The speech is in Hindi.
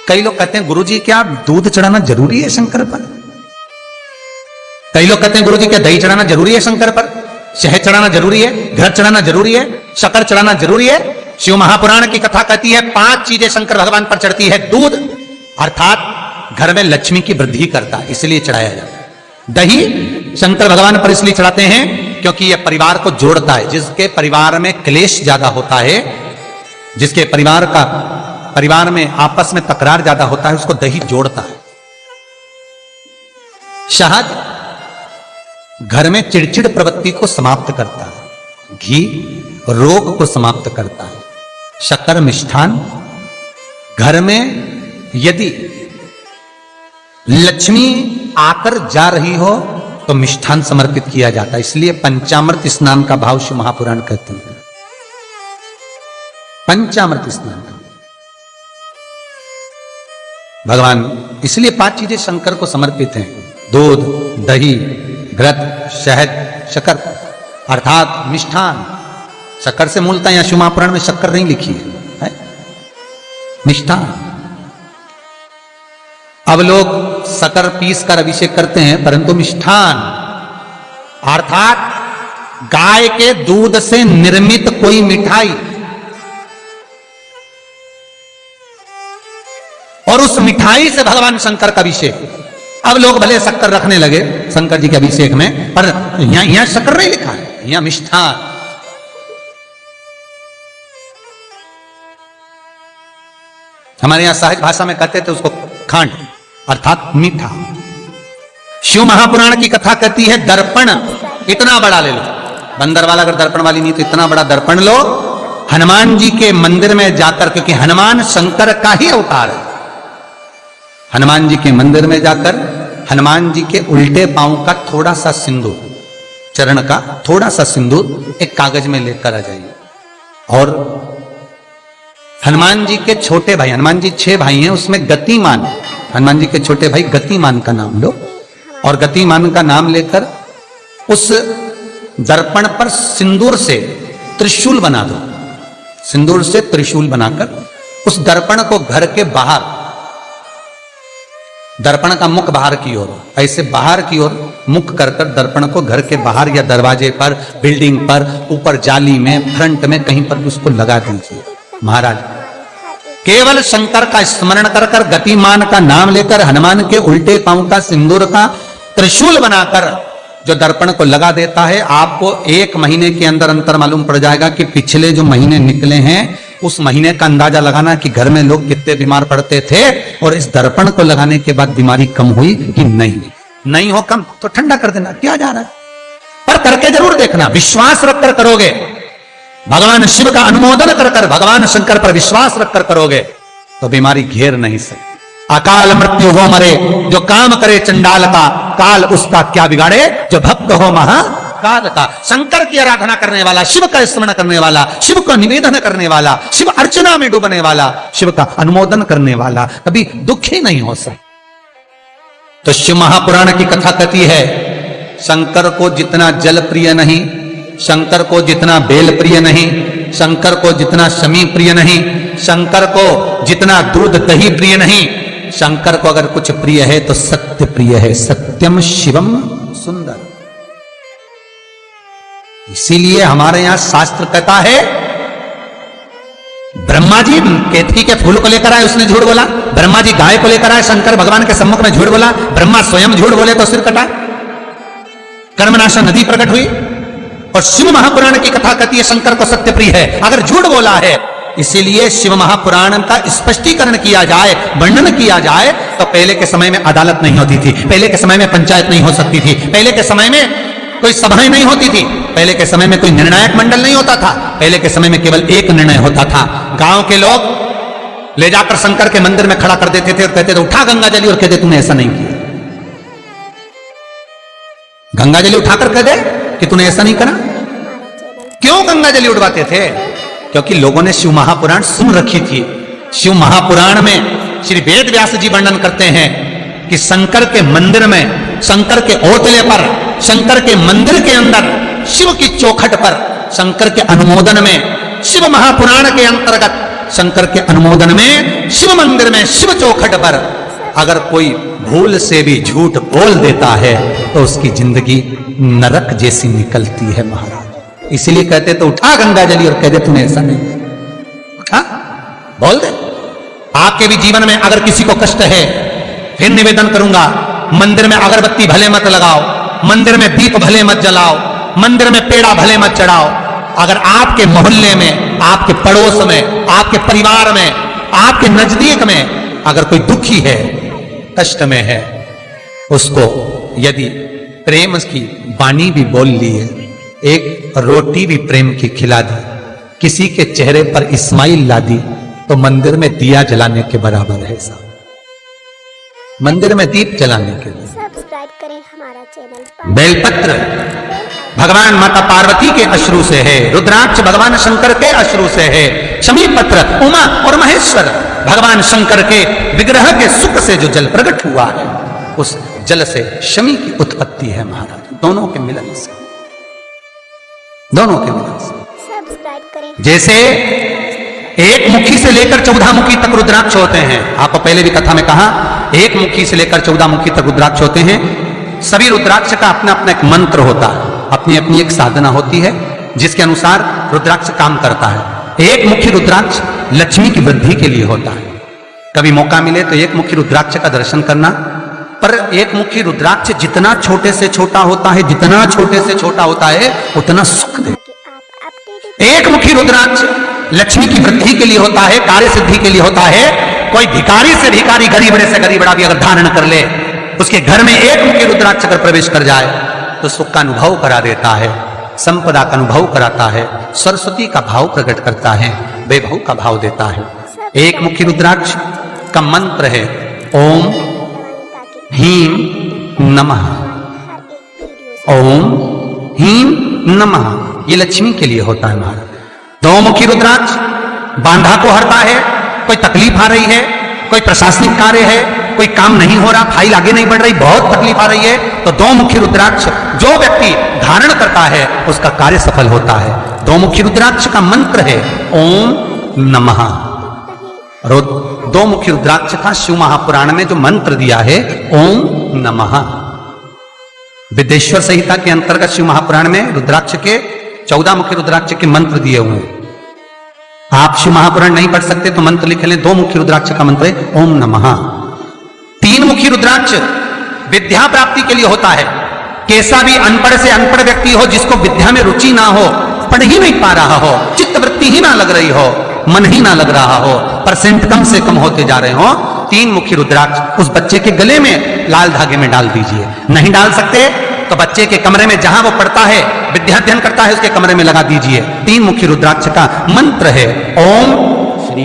कई लोग कहते हैं गुरुजी क्या दूध चढ़ाना जरूरी है शंकर पर? कई लोग कहते हैं गुरुजी क्या दही चढ़ाना जरूरी है शंकर पर? शहद चढ़ाना जरूरी है? घृत चढ़ाना जरूरी है? शक्कर चढ़ाना जरूरी है? शिव महापुराण की कथा कहती है 5 चीजें शंकर भगवान पर चढ़ती है। दूध अर्थात घर में लक्ष्मी की वृद्धि करता है, इसलिए चढ़ाया जाता है। दही शंकर भगवान पर इसलिए चढ़ाते हैं क्योंकि यह परिवार को जोड़ता है। जिसके परिवार में क्लेश ज्यादा होता है, जिसके परिवार में आपस में तकरार ज्यादा होता है, उसको दही जोड़ता है। शहद घर में चिड़चिड़ प्रवृत्ति को समाप्त करता है। घी रोग को समाप्त करता है। शक्कर मिष्ठान घर में यदि लक्ष्मी आकर जा रही हो तो मिष्ठान समर्पित किया जाता है, इसलिए पंचामृत स्नान का भाव शिव महापुराण कहते हैं। पंचामृत स्नान का भगवान, इसलिए 5 चीजें शंकर को समर्पित हैं। दूध, दही, घृत, शहद, शक्कर अर्थात मिष्ठान। शक्कर से मूलतः यहां शिव महापुराण में शक्कर नहीं लिखी है, मिष्ठान। अब लोग शक्कर पीस कर अभिषेक करते हैं, परंतु मिष्ठान अर्थात गाय के दूध से निर्मित कोई मिठाई, और उस मिठाई से भगवान शंकर का अभिषेक। अब लोग भले शक्कर रखने लगे शंकर जी के अभिषेक में, पर यहां शक्कर नहीं लिखा है, यहां मिष्ठान। हमारे यहां सहज भाषा में कहते थे उसको खंड अर्थात मीठा। शिव महापुराण की कथा कहती है दर्पण इतना बड़ा ले लो, बंदर वाला अगर दर्पण वाली नहीं तो इतना बड़ा दर्पण लो, हनुमान जी के मंदिर में जाकर, क्योंकि हनुमान शंकर का ही अवतार है। हनुमान जी के मंदिर में जाकर हनुमान जी के उल्टे पांव का थोड़ा सा सिंदूर, चरण का थोड़ा सा सिंदूर एक कागज में लेकर आ जाइए। और हनुमान जी के छोटे भाई, हनुमान जी 6 भाई हैं, उसमें गतिमान, हनुमान जी के छोटे भाई गतिमान का नाम लो, और गतिमान का नाम लेकर उस दर्पण पर सिंदूर से त्रिशूल बना दो। सिंदूर से त्रिशूल बनाकर उस दर्पण को घर के बाहर, दर्पण का मुख बाहर की ओर, ऐसे बाहर की ओर मुख कर कर दर्पण को घर के बाहर या दरवाजे पर, बिल्डिंग पर, ऊपर जाली में, फ्रंट में कहीं पर भी उसको लगा दीजिए। महाराज केवल शंकर का स्मरण कर कर, गतिमान का नाम लेकर, हनुमान के उल्टे पांव का सिंदूर का त्रिशूल बनाकर जो दर्पण को लगा देता है, आपको 1 महीने के अंदर अंतर मालूम पड़ जाएगा कि पिछले जो महीने निकले हैं उस महीने का अंदाजा लगाना कि घर में लोग कितने बीमार पड़ते थे, और इस दर्पण को लगाने के बाद बीमारी कम हुई कि नहीं हो कम तो ठंडा कर देना, क्या जा रहा है, पर करके जरूर देखना। विश्वास रखकर करोगे, भगवान शिव का अनुमोदन कर कर, भगवान शंकर पर विश्वास रखकर करोगे तो बीमारी घेर नहीं सकती। अकाल मृत्यु हो मरे जो काम करे चंडाल का, काल उसका क्या बिगाड़े जो भक्त हो महाकाल का। शंकर की आराधना करने वाला, शिव का स्मरण करने वाला, शिव का निवेदन करने वाला, शिव अर्चना में डूबने वाला, शिव का अनुमोदन करने वाला कभी दुखी नहीं हो सकता। तो शिव महापुराण की कथा कहती है शंकर को जितना जल प्रिय नहीं, शंकर को जितना बेल प्रिय नहीं, शंकर को जितना शमी प्रिय नहीं, शंकर को जितना दूध दही प्रिय नहीं, शंकर को अगर कुछ प्रिय है तो सत्य प्रिय है। सत्यम शिवम सुंदर। इसीलिए हमारे यहां शास्त्र कहता है, ब्रह्मा जी केतकी के फूल को लेकर आए, उसने झूठ बोला। ब्रह्मा जी गाय को लेकर आए, शंकर भगवान के सम्मुख में झूठ बोला। ब्रह्मा स्वयं झूठ बोले तो सिर कटा, कर्मनाशा नदी प्रकट हुई। और शिव महापुराण की कथा कहती है शंकर को सत्य प्रिय है, अगर झूठ बोला है। इसीलिए शिव महापुराण का स्पष्टीकरण किया जाए, वर्णन किया जाए, तो पहले के समय में अदालत नहीं होती थी, पहले के समय में पंचायत नहीं हो सकती थी, पहले के समय में कोई सभाएं नहीं होती थी, पहले के समय में कोई निर्णायक मंडल नहीं होता था, पहले के समय में केवल एक निर्णय होता था। गांव के लोग ले जाकर शंकर के मंदिर में खड़ा कर देते थे और कहते थे उठा गंगा जली, और कहते तूने ऐसा नहीं किया। गंगा जली उठाकर कह दे कि तूने ऐसा नहीं करा। क्यों गंगा जली उड़वाते थे? क्योंकि लोगों ने शिव महापुराण सुन रखी थी। शिव महापुराण में श्री वेद व्यास जी वर्णन करते हैं कि शंकर के मंदिर में, शंकर के ओटले पर, शंकर के मंदिर के अंदर, शिव की चौखट पर, शंकर के अनुमोदन में, शिव महापुराण के अंतर्गत शंकर के अनुमोदन में शिव मंदिर में, शिव चौखट पर अगर कोई भूल से भी झूठ बोल देता है तो उसकी जिंदगी नरक जैसी निकलती है महाराज। इसीलिए कहते तो उठा गंगा जली और कह दे तूने ऐसा नहीं, उठा बोल दे। आपके भी जीवन में अगर किसी को कष्ट है, फिर निवेदन करूंगा, मंदिर में अगरबत्ती भले मत लगाओ, मंदिर में दीप भले मत जलाओ, मंदिर में पेड़ा भले मत चढ़ाओ। अगर आपके मोहल्ले में, आपके पड़ोस में, आपके परिवार में, आपके नजदीक में अगर कोई दुखी है, कष्ट में है, उसको यदि प्रेम की वाणी भी बोल ली है, एक रोटी भी प्रेम की खिला दी, किसी के चेहरे पर इस्माइल ला दी, तो मंदिर में दिया जलाने के बराबर है साहब। मंदिर में दीप जलाने के लिए सब्सक्राइब करें हमारा चैनल। बेलपत्र भगवान माता पार्वती के अश्रु से है, रुद्राक्ष भगवान शंकर के अश्रु से है, शमी पत्र उमा और महेश्वर भगवान शंकर के विग्रह के सुख से जो जल प्रकट हुआ है, उस जल से शमी की उत्पत्ति है महाराज। दोनों के मिलन से, दोनों के मिलन से। सब्सक्राइब करें। जैसे एक मुखी से लेकर 14 मुखी तक रुद्राक्ष होते हैं, आपको पहले भी कथा में कहा, एक मुखी से लेकर 14 मुखी तक रुद्राक्ष होते हैं। सभी रुद्राक्ष का अपना अपना एक मंत्र होता है, अपनी अपनी एक साधना होती है जिसके अनुसार रुद्राक्ष काम करता है। एक मुखी रुद्राक्ष लक्ष्मी की वृद्धि के लिए होता है। कभी मौका मिले तो एक मुखी रुद्राक्ष का दर्शन करना। पर एक मुखी रुद्राक्ष जितना छोटे से छोटा होता है, जितना छोटे से छोटा होता है, उतना सुख दे। एक मुखी रुद्राक्ष लक्ष्मी की वृद्धि के लिए होता है, कार्य सिद्धि के लिए होता है। कोई भिखारी से भिखारी, गरीबड़े से गरीबड़ा भी अगर धारण कर ले, उसके घर में एक मुखी रुद्राक्ष अगर प्रवेश कर जाए तो सुख का अनुभव करा देता है, संपदा का अनुभव कराता है, सरस्वती का भाव प्रकट करता है, वैभव का भाव देता है। एक मुखी रुद्राक्ष का मंत्र है ओम ह्रीं नमः, ओम ह्रीं नमः। ये लक्ष्मी के लिए होता है महाराज। दो मुखी रुद्राक्ष बांधा को हरता है। कोई तकलीफ आ रही है, कोई प्रशासनिक कार्य है, कोई काम नहीं हो रहा, फाइल आगे नहीं बढ़ रही, बहुत तकलीफ आ रही है, तो दो मुखी रुद्राक्ष जो व्यक्ति धारण करता है उसका कार्य सफल होता है। दो मुखी रुद्राक्ष का मंत्र है ओम नमः। दो मुखी रुद्राक्ष का शिव महापुराण में जो मंत्र दिया है ओम नमः। विदेश्वर संहिता के अंतर्गत शिव महापुराण में रुद्राक्ष के 14 मुखी रुद्राक्ष के मंत्र दिए हुए हैं। आप शिव महापुराण नहीं पढ़ सकते तो मंत्र लिख लें। दो मुखी रुद्राक्ष का मंत्र है ओम नमः। तीन मुखी रुद्राक्ष विद्या प्राप्ति के लिए होता है। कैसा भी अनपढ़ से अनपढ़ व्यक्ति हो, जिसको विद्या में रुचि ना हो, पढ़ ही नहीं पा रहा हो, चित्त वृत्ति ही ना लग रही हो, मन ही ना लग रहा हो, परसेंट कम से कम होते जा रहे हो, तीन मुखी रुद्राक्ष उस बच्चे के गले में लाल धागे में डाल दीजिए। नहीं डाल सकते तो बच्चे के कमरे में जहां वो पढ़ता है, विद्याध्ययन करता है, उसके कमरे में लगा दीजिए। तीन मुखी रुद्राक्ष का मंत्र है ओम श्री